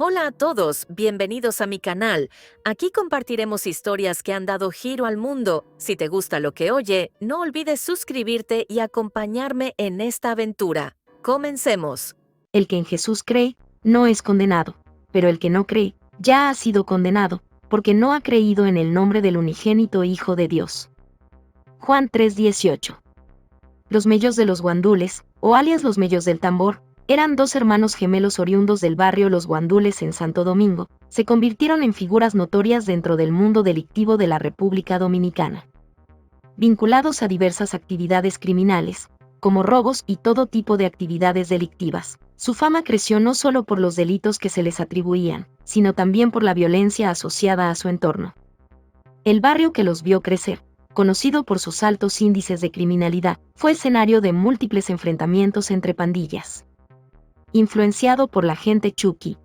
Hola a todos, bienvenidos a mi canal. Aquí compartiremos historias que han dado giro al mundo. Si te gusta lo que oye, no olvides suscribirte y acompañarme en esta aventura. Comencemos. El que en Jesús cree, no es condenado, pero el que no cree, ya ha sido condenado, porque no ha creído en el nombre del unigénito Hijo de Dios. Juan 3:18. Los mellos de los guandules, o alias los mellos del tambor, eran dos hermanos gemelos oriundos del barrio Los Guandules en Santo Domingo, se convirtieron en figuras notorias dentro del mundo delictivo de la República Dominicana. Vinculados a diversas actividades criminales, como robos y todo tipo de actividades delictivas, su fama creció no solo por los delitos que se les atribuían, sino también por la violencia asociada a su entorno. El barrio que los vio crecer, conocido por sus altos índices de criminalidad, fue escenario de múltiples enfrentamientos entre pandillas. Influenciado por la gente Chucky.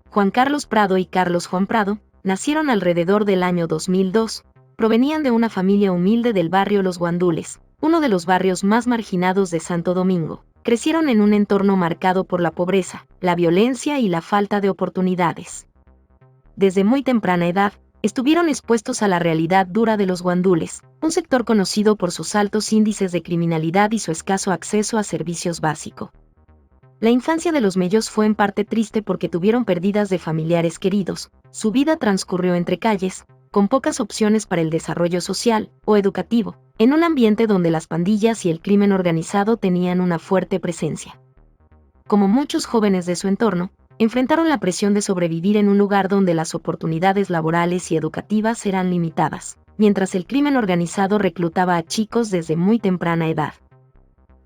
Juan Carlos Prado y Carlos Juan Prado nacieron alrededor del año 2002, provenían de una familia humilde del barrio Los Guandules, uno de los barrios más marginados de Santo Domingo. Crecieron en un entorno marcado por la pobreza, la violencia y la falta de oportunidades. Desde muy temprana edad, estuvieron expuestos a la realidad dura de los guandules, un sector conocido por sus altos índices de criminalidad y su escaso acceso a servicios básicos. La infancia de los mellos fue en parte triste porque tuvieron pérdidas de familiares queridos, su vida transcurrió entre calles, con pocas opciones para el desarrollo social o educativo, en un ambiente donde las pandillas y el crimen organizado tenían una fuerte presencia. Como muchos jóvenes de su entorno, enfrentaron la presión de sobrevivir en un lugar donde las oportunidades laborales y educativas eran limitadas, mientras el crimen organizado reclutaba a chicos desde muy temprana edad.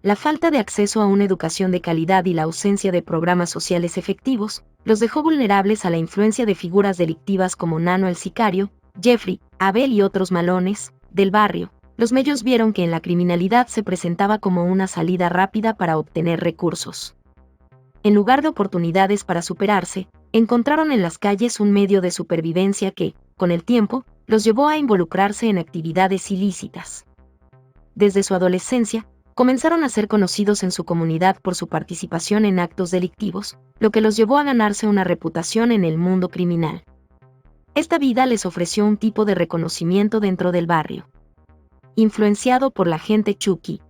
La falta de acceso a una educación de calidad y la ausencia de programas sociales efectivos los dejó vulnerables a la influencia de figuras delictivas como Nano el Sicario, Jeffrey, Abel y otros malones del barrio. Los mellos vieron que en la criminalidad se presentaba como una salida rápida para obtener recursos. En lugar de oportunidades para superarse, encontraron en las calles un medio de supervivencia que, con el tiempo, los llevó a involucrarse en actividades ilícitas. Desde su adolescencia, comenzaron a ser conocidos en su comunidad por su participación en actos delictivos, lo que los llevó a ganarse una reputación en el mundo criminal. Esta vida les ofreció un tipo de reconocimiento dentro del barrio. Influenciado por la gente Chucky.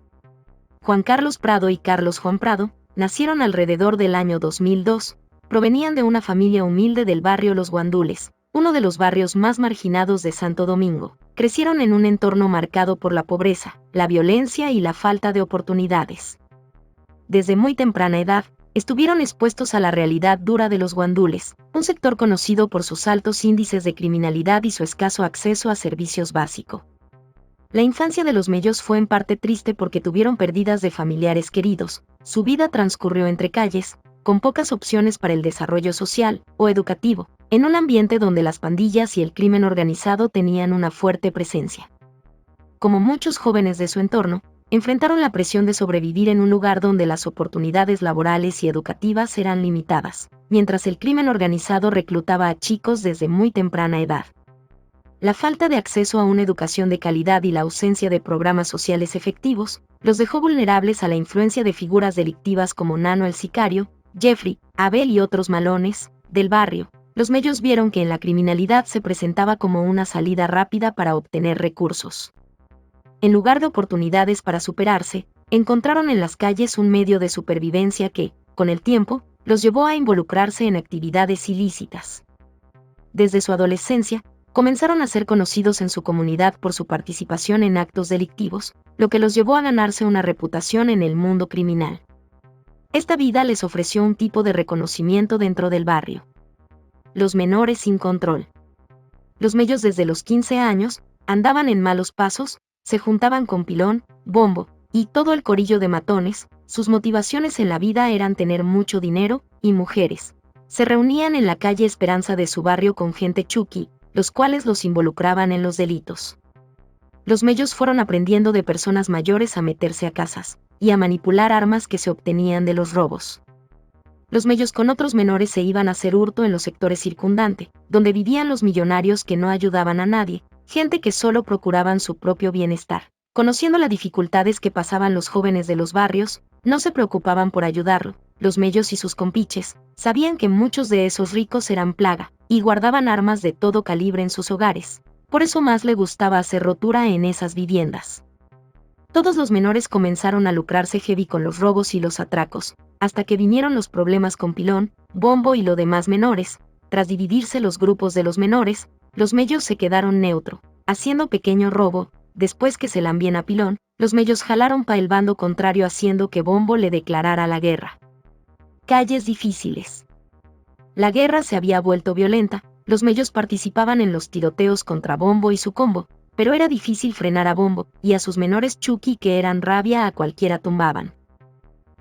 Juan Carlos Prado y Carlos Juan Prado nacieron alrededor del año 2002, provenían de una familia humilde del barrio Los Guandules, uno de los barrios más marginados de Santo Domingo. Crecieron en un entorno marcado por la pobreza, la violencia y la falta de oportunidades. Desde muy temprana edad, estuvieron expuestos a la realidad dura de los guandules, un sector conocido por sus altos índices de criminalidad y su escaso acceso a servicios básicos. La infancia de los mellos fue en parte triste porque tuvieron pérdidas de familiares queridos, su vida transcurrió entre calles, con pocas opciones para el desarrollo social o educativo, en un ambiente donde las pandillas y el crimen organizado tenían una fuerte presencia. Como muchos jóvenes de su entorno, enfrentaron la presión de sobrevivir en un lugar donde las oportunidades laborales y educativas eran limitadas, mientras el crimen organizado reclutaba a chicos desde muy temprana edad. La falta de acceso a una educación de calidad y la ausencia de programas sociales efectivos los dejó vulnerables a la influencia de figuras delictivas como Nano el Sicario, Jeffrey, Abel y otros malones del barrio. Los mellos vieron que en la criminalidad se presentaba como una salida rápida para obtener recursos. En lugar de oportunidades para superarse, encontraron en las calles un medio de supervivencia que, con el tiempo, los llevó a involucrarse en actividades ilícitas. Desde su adolescencia, comenzaron a ser conocidos en su comunidad por su participación en actos delictivos, lo que los llevó a ganarse una reputación en el mundo criminal. Esta vida les ofreció un tipo de reconocimiento dentro del barrio. Los menores sin control. Los mellos desde los 15 años, andaban en malos pasos, se juntaban con Pilón, Bombo, y todo el corillo de matones. Sus motivaciones en la vida eran tener mucho dinero y mujeres. Se reunían en la calle Esperanza de su barrio con gente Chucky, los cuales los involucraban en los delitos. Los mellos fueron aprendiendo de personas mayores a meterse a casas y a manipular armas que se obtenían de los robos. Los mellos con otros menores se iban a hacer hurto en los sectores circundantes, donde vivían los millonarios que no ayudaban a nadie, gente que solo procuraban su propio bienestar. Conociendo las dificultades que pasaban los jóvenes de los barrios, no se preocupaban por ayudarlo, los mellos y sus compiches, sabían que muchos de esos ricos eran plaga, y guardaban armas de todo calibre en sus hogares. Por eso más le gustaba hacer rotura en esas viviendas. Todos los menores comenzaron a lucrarse heavy con los robos y los atracos, hasta que vinieron los problemas con Pilón, Bombo y los demás menores. Tras dividirse los grupos de los menores, los mellos se quedaron neutro, haciendo pequeño robo. Después que se lambien a Pilón, los mellos jalaron pa' el bando contrario haciendo que Bombo le declarara la guerra. Calles difíciles. La guerra se había vuelto violenta, los mellos participaban en los tiroteos contra Bombo y su combo, pero era difícil frenar a Bombo, y a sus menores Chucky que eran rabia a cualquiera tumbaban.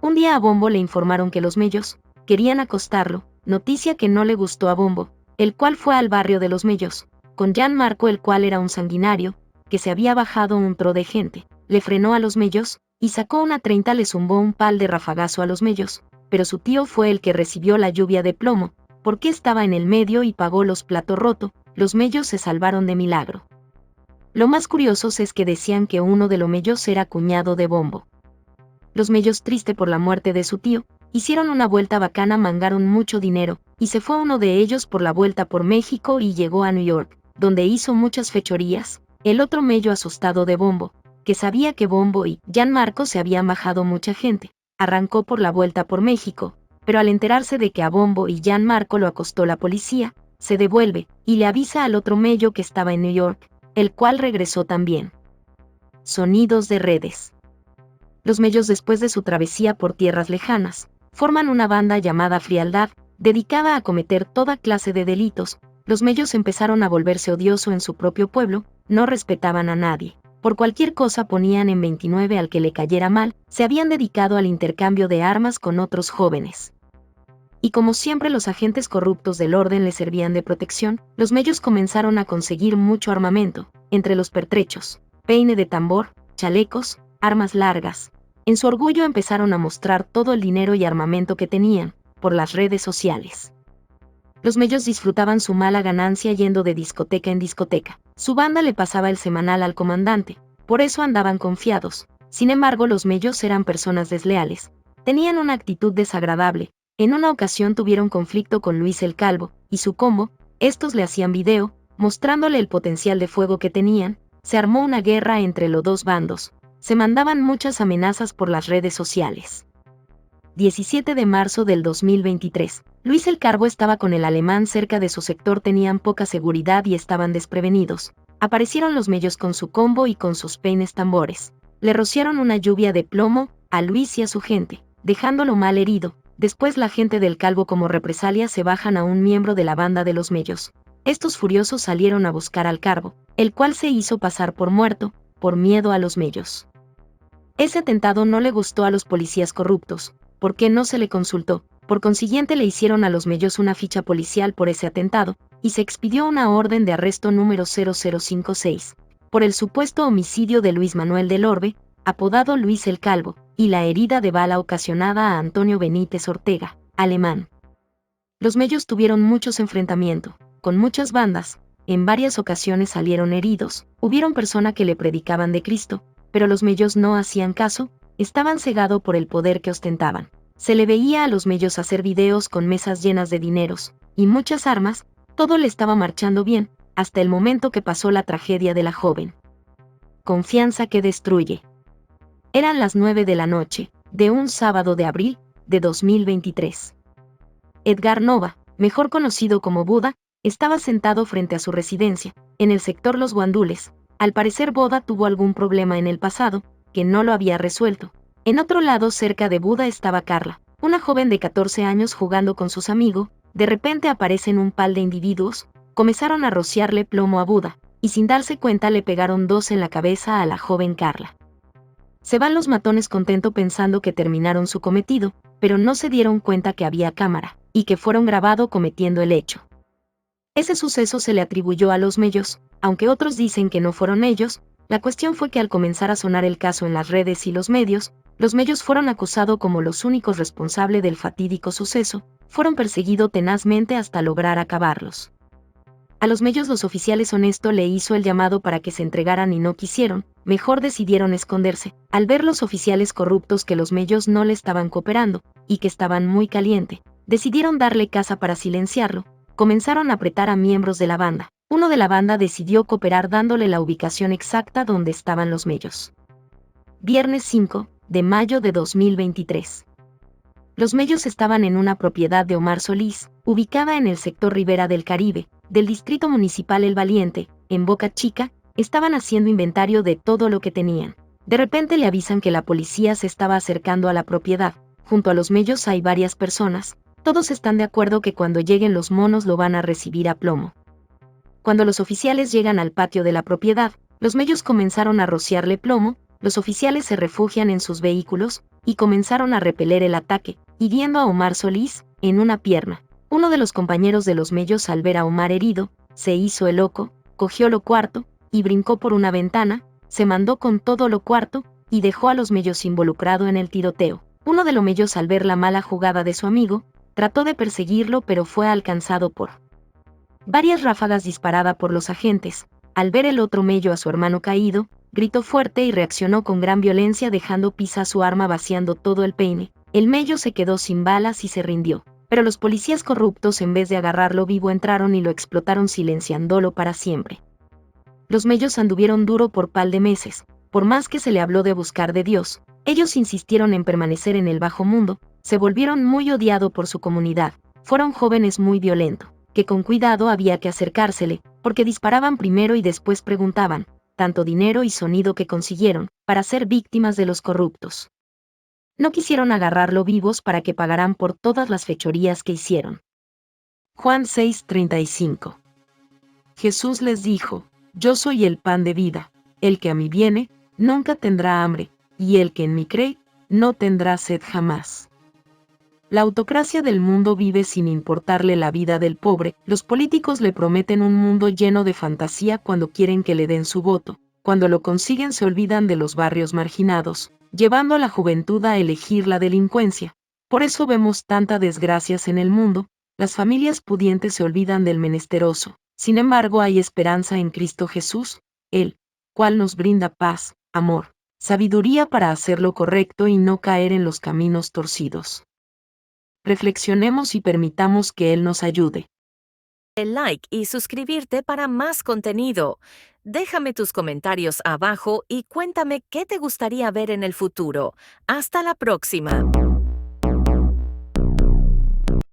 Un día a Bombo le informaron que los mellos querían acostarlo, noticia que no le gustó a Bombo, el cual fue al barrio de los mellos, con Gianmarco el cual era un sanguinario, que se había bajado un tro de gente, le frenó a los mellos, y sacó una 30 le zumbó un pal de rafagazo a los mellos, pero su tío fue el que recibió la lluvia de plomo, porque estaba en el medio y pagó los platos rotos. Los mellos se salvaron de milagro. Lo más curioso es que decían que uno de los mellos era cuñado de Bombo. Los mellos, triste por la muerte de su tío, hicieron una vuelta bacana, mangaron mucho dinero, y se fue uno de ellos por la vuelta por México y llegó a New York, donde hizo muchas fechorías. El otro mello asustado de Bombo, que sabía que Bombo y Gianmarco se habían bajado mucha gente, arrancó por la vuelta por México, pero al enterarse de que a Bombo y Gianmarco lo acostó la policía, se devuelve, y le avisa al otro mello que estaba en New York, el cual regresó también. Sonidos de redes. Los mellos, después de su travesía por tierras lejanas, forman una banda llamada Frialdad, dedicada a cometer toda clase de delitos. Los mellos empezaron a volverse odioso en su propio pueblo, no respetaban a nadie. Por cualquier cosa ponían en 29 al que le cayera mal, se habían dedicado al intercambio de armas con otros jóvenes. Y como siempre los agentes corruptos del orden les servían de protección, los mellos comenzaron a conseguir mucho armamento, entre los pertrechos, peine de tambor, chalecos, armas largas. En su orgullo empezaron a mostrar todo el dinero y armamento que tenían, por las redes sociales. Los mellos disfrutaban su mala ganancia yendo de discoteca en discoteca. Su banda le pasaba el semanal al comandante, por eso andaban confiados. Sin embargo, los mellos eran personas desleales. Tenían una actitud desagradable. En una ocasión tuvieron conflicto con Luis el Calvo y su combo. Estos le hacían video, mostrándole el potencial de fuego que tenían. Se armó una guerra entre los dos bandos. Se mandaban muchas amenazas por las redes sociales. 17 de marzo del 2023. Luis el Calvo estaba con el alemán cerca de su sector, tenían poca seguridad y estaban desprevenidos. Aparecieron los mellos con su combo y con sus peines tambores. Le rociaron una lluvia de plomo a Luis y a su gente, dejándolo mal herido. Después la gente del Calvo como represalia se bajan a un miembro de la banda de los mellos. Estos furiosos salieron a buscar al Calvo, el cual se hizo pasar por muerto, por miedo a los mellos. Ese atentado no le gustó a los policías corruptos, porque no se le consultó. Por consiguiente le hicieron a los mellos una ficha policial por ese atentado, y se expidió una orden de arresto número 0056, por el supuesto homicidio de Luis Manuel del Orbe, apodado Luis el Calvo, y la herida de bala ocasionada a Antonio Benítez Ortega, alemán. Los mellos tuvieron muchos enfrentamientos, con muchas bandas, en varias ocasiones salieron heridos, hubieron personas que le predicaban de Cristo, pero los mellos no hacían caso, estaban cegados por el poder que ostentaban. Se le veía a los mellos hacer videos con mesas llenas de dineros, y muchas armas, todo le estaba marchando bien, hasta el momento que pasó la tragedia de la joven. Confianza que destruye. Eran las 9 de la noche, de un sábado de abril, de 2023. Edgar Nova, mejor conocido como Buda, estaba sentado frente a su residencia, en el sector Los Guandules. Al parecer Buda tuvo algún problema en el pasado, que no lo había resuelto. En otro lado cerca de Buda estaba Carla, una joven de 14 años jugando con sus amigos. De repente aparecen un par de individuos, comenzaron a rociarle plomo a Buda, y sin darse cuenta le pegaron 2 en la cabeza a la joven Carla. Se van los matones contento pensando que terminaron su cometido, pero no se dieron cuenta que había cámara, y que fueron grabados cometiendo el hecho. Ese suceso se le atribuyó a los mellos, aunque otros dicen que no fueron ellos. La cuestión fue que al comenzar a sonar el caso en las redes y los medios, los mellos fueron acusados como los únicos responsables del fatídico suceso, fueron perseguidos tenazmente hasta lograr acabarlos. A los mellos los oficiales honestos le hizo el llamado para que se entregaran y no quisieron, mejor decidieron esconderse. Al ver los oficiales corruptos que los mellos no le estaban cooperando, y que estaban muy caliente, decidieron darle caza para silenciarlo, comenzaron a apretar a miembros de la banda. Uno de la banda decidió cooperar dándole la ubicación exacta donde estaban los mellos. Viernes 5 de mayo de 2023. Los mellos estaban en una propiedad de Omar Solís, ubicada en el sector Ribera del Caribe, del distrito municipal El Valiente, en Boca Chica. Estaban haciendo inventario de todo lo que tenían. De repente le avisan que la policía se estaba acercando a la propiedad. Junto a los mellos hay varias personas. Todos están de acuerdo que cuando lleguen los monos lo van a recibir a plomo. Cuando los oficiales llegan al patio de la propiedad, los mellos comenzaron a rociarle plomo. Los oficiales se refugian en sus vehículos y comenzaron a repeler el ataque, hiriendo a Omar Solís en una pierna. Uno de los compañeros de los mellos, al ver a Omar herido, se hizo el loco, cogió lo cuarto y brincó por una ventana, se mandó con todo lo cuarto y dejó a los mellos involucrado en el tiroteo. Uno de los mellos, al ver la mala jugada de su amigo, trató de perseguirlo, pero fue alcanzado por varias ráfagas disparadas por los agentes. Al ver el otro mello a su hermano caído, gritó fuerte y reaccionó con gran violencia, dejando pisar su arma, vaciando todo el peine. El mello se quedó sin balas y se rindió, pero los policías corruptos, en vez de agarrarlo vivo, entraron y lo explotaron, silenciándolo para siempre. Los mellos anduvieron duro por par de meses. Por más que se le habló de buscar de Dios, ellos insistieron en permanecer en el bajo mundo. Se volvieron muy odiado por su comunidad. Fueron jóvenes muy violentos, que con cuidado había que acercársele, porque disparaban primero y después preguntaban. Tanto dinero y sonido que consiguieron para ser víctimas de los corruptos. No quisieron agarrarlo vivos para que pagaran por todas las fechorías que hicieron. Juan 6:35. Jesús les dijo: Yo soy el pan de vida. El que a mí viene, nunca tendrá hambre, y el que en mí cree, no tendrá sed jamás. La autocracia del mundo vive sin importarle la vida del pobre. Los políticos le prometen un mundo lleno de fantasía cuando quieren que le den su voto. Cuando lo consiguen, se olvidan de los barrios marginados, llevando a la juventud a elegir la delincuencia. Por eso vemos tantas desgracias en el mundo. Las familias pudientes se olvidan del menesteroso. Sin embargo, hay esperanza en Cristo Jesús, el cual nos brinda paz, amor, sabiduría para hacer lo correcto y no caer en los caminos torcidos. Reflexionemos y permitamos que Él nos ayude. El like y suscribirte para más contenido. Déjame tus comentarios abajo y cuéntame qué te gustaría ver en el futuro. Hasta la próxima.